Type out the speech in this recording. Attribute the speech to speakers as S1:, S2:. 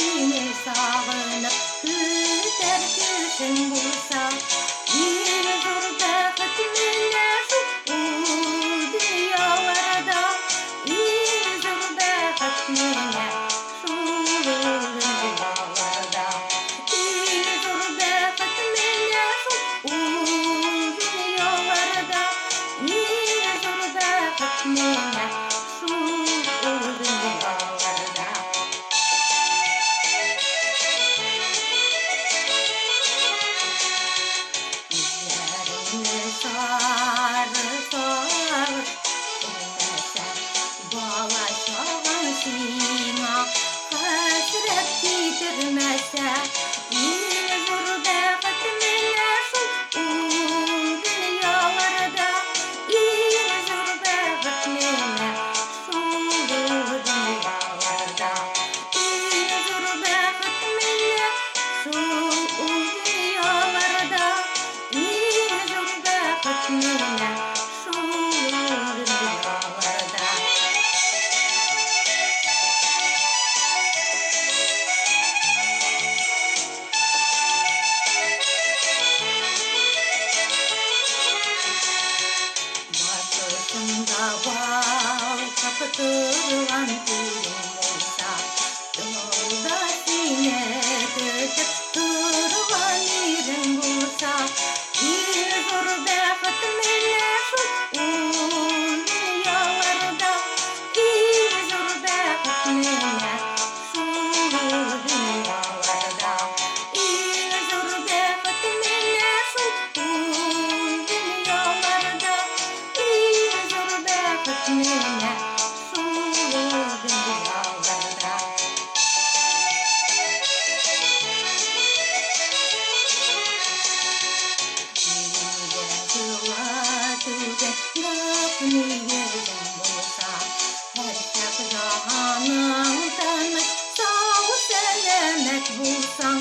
S1: seni sağınıp güder düşün bulsa bir zor bäxet mene şu dünyalarda bir zor bäxet mene şu dünyalarda bir zor bäxet mene şu dünyalarda bir zor bäxet mene şu dünyalarda. Yüzlerini sarı sarı sevmese bağlaşan sina hasret gidirmese bir vur bäxet mene şu dünyalarda bir vur bäxet mene şu dünyalarda bir vur bäxet mene şu dünyalarda bir vur bäxet mene şu dünyalarda. Başında bal kapatırlan gülüm olsa yolda sine döküp durlan yerim bulsa bir zor bäxet mene şu dünyalarda bir zor bäxet mene şu dünyalarda bir zor bäxet mene şu dünyalarda bir zor bäxet mene şu dünyalarda. Gapını yerim bulsa her şak cahanın tanış sağ selamet bulsan